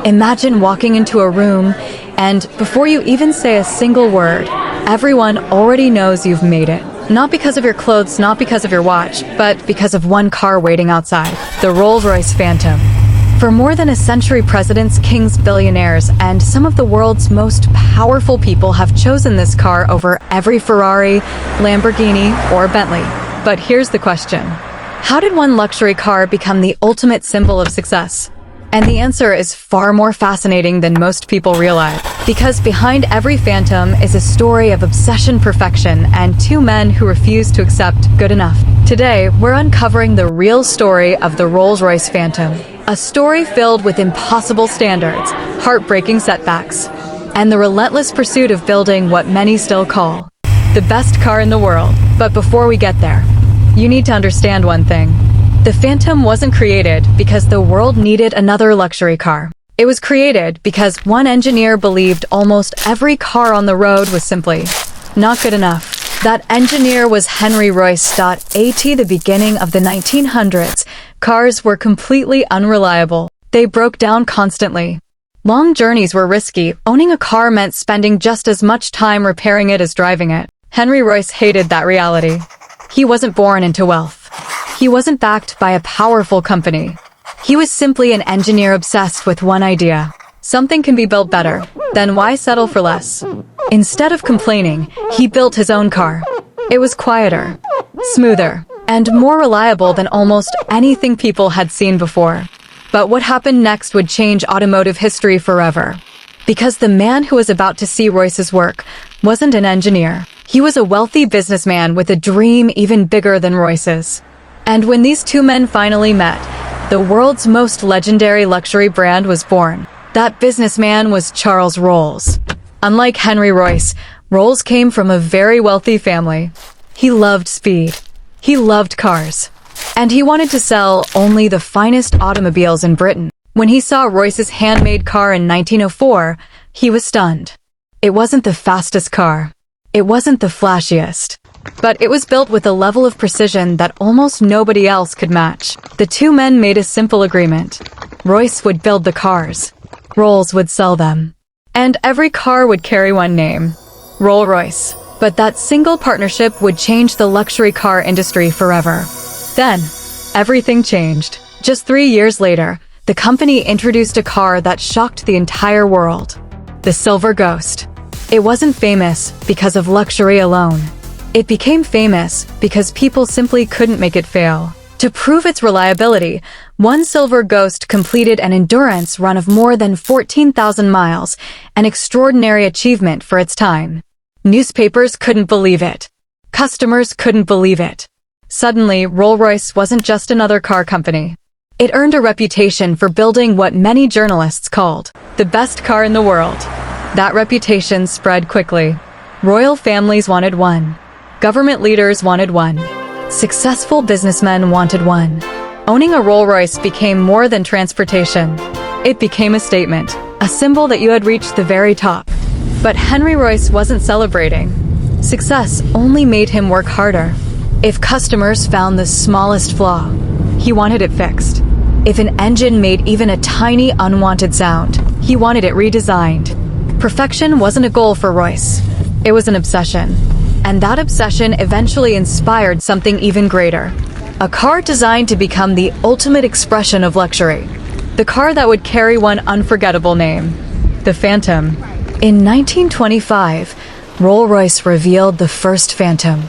Imagine walking into a room, and before you even say a single word, everyone already knows you've made it. Not because of your clothes, not because of your watch, but because of one car waiting outside, the Rolls-Royce Phantom. For more than a century, presidents, kings, billionaires, and some of the world's most powerful people have chosen this car over every Ferrari, Lamborghini, or Bentley. But here's the question. How did one luxury car become the ultimate symbol of success? And the answer is far more fascinating than most people realize. Because behind every Phantom is a story of obsession, perfection, and two men who refuse to accept good enough. Today, we're uncovering the real story of the Rolls-Royce Phantom. A story filled with impossible standards, heartbreaking setbacks, and the relentless pursuit of building what many still call the best car in the world. But before we get there, you need to understand one thing. The Phantom wasn't created because the world needed another luxury car. It was created because one engineer believed almost every car on the road was simply not good enough. That engineer was Henry Royce. At the beginning of the 1900s, cars were completely unreliable. They broke down constantly. Long journeys were risky. Owning a car meant spending just as much time repairing it as driving it. Henry Royce hated that reality. He wasn't born into wealth. He wasn't backed by a powerful company. He was simply an engineer obsessed with one idea. Something can be built better, then why settle for less? Instead of complaining, he built his own car. It was quieter, smoother, and more reliable than almost anything people had seen before. But what happened next would change automotive history forever. Because the man who was about to see Royce's work wasn't an engineer. He was a wealthy businessman with a dream even bigger than Royce's. And when these two men finally met, the world's most legendary luxury brand was born. That businessman was Charles Rolls. Unlike Henry Royce, Rolls came from a very wealthy family. He loved speed. He loved cars. And he wanted to sell only the finest automobiles in Britain. When he saw Royce's handmade car in 1904, he was stunned. It wasn't the fastest car. It wasn't the flashiest. But it was built with a level of precision that almost nobody else could match. The two men made a simple agreement. Royce would build the cars. Rolls would sell them. And every car would carry one name, Rolls-Royce. But that single partnership would change the luxury car industry forever. Then, everything changed. Just 3 years later, the company introduced a car that shocked the entire world. The Silver Ghost. It wasn't famous because of luxury alone. It became famous because people simply couldn't make it fail. To prove its reliability, one Silver Ghost completed an endurance run of more than 14,000 miles, an extraordinary achievement for its time. Newspapers couldn't believe it. Customers couldn't believe it. Suddenly, Rolls-Royce wasn't just another car company. It earned a reputation for building what many journalists called the best car in the world. That reputation spread quickly. Royal families wanted one. Government leaders wanted one. Successful businessmen wanted one. Owning a Rolls-Royce became more than transportation. It became a statement, a symbol that you had reached the very top. But Henry Royce wasn't celebrating. Success only made him work harder. If customers found the smallest flaw, he wanted it fixed. If an engine made even a tiny unwanted sound, he wanted it redesigned. Perfection wasn't a goal for Royce. It was an obsession. And that obsession eventually inspired something even greater. A car designed to become the ultimate expression of luxury. The car that would carry one unforgettable name, the Phantom. In 1925, Rolls-Royce revealed the first Phantom.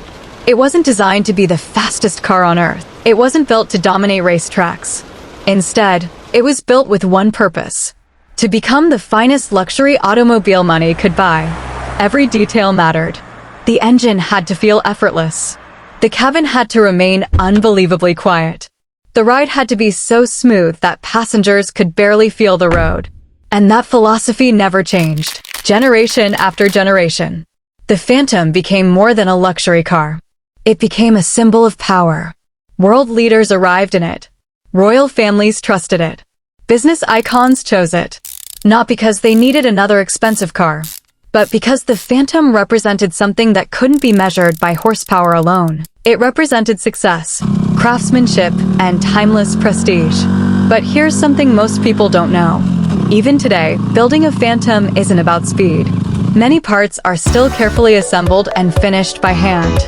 It wasn't designed to be the fastest car on earth. It wasn't built to dominate racetracks. Instead, it was built with one purpose: to become the finest luxury automobile money could buy. Every detail mattered. The engine had to feel effortless. The cabin had to remain unbelievably quiet. The ride had to be so smooth that passengers could barely feel the road. And that philosophy never changed, generation after generation. The Phantom became more than a luxury car. It became a symbol of power. World leaders arrived in it. Royal families trusted it. Business icons chose it. Not because they needed another expensive car, but because the Phantom represented something that couldn't be measured by horsepower alone. It represented success, craftsmanship, and timeless prestige. But here's something most people don't know. Even today, building a Phantom isn't about speed. Many parts are still carefully assembled and finished by hand.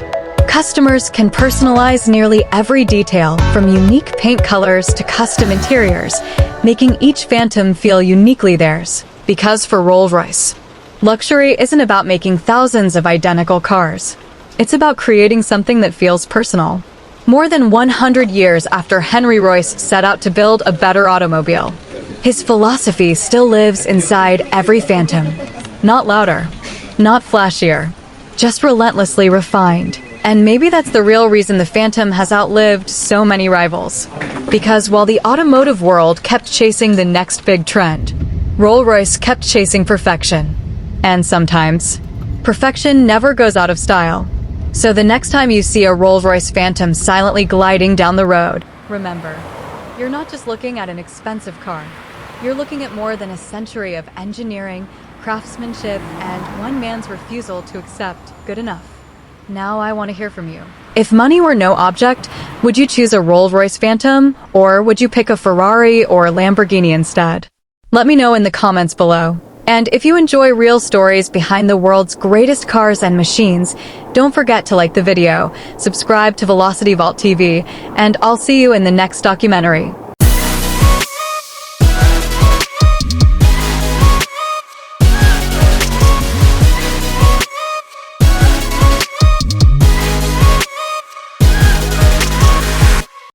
Customers can personalize nearly every detail, from unique paint colors to custom interiors, making each Phantom feel uniquely theirs. Because for Rolls-Royce, luxury isn't about making thousands of identical cars. It's about creating something that feels personal. More than 100 years after Henry Royce set out to build a better automobile, his philosophy still lives inside every Phantom. Not louder, not flashier, just relentlessly refined. And maybe that's the real reason the Phantom has outlived so many rivals. Because while the automotive world kept chasing the next big trend, Rolls-Royce kept chasing perfection. And sometimes, perfection never goes out of style. So the next time you see a Rolls-Royce Phantom silently gliding down the road, remember, you're not just looking at an expensive car. You're looking at more than a century of engineering, craftsmanship, and one man's refusal to accept good enough. Now I want to hear from you. If money were no object, would you choose a Rolls-Royce Phantom, or would you pick a Ferrari or Lamborghini instead? Let me know in the comments below. And if you enjoy real stories behind the world's greatest cars and machines, don't forget to like the video, subscribe to Velocity Vault TV, and I'll see you in the next documentary.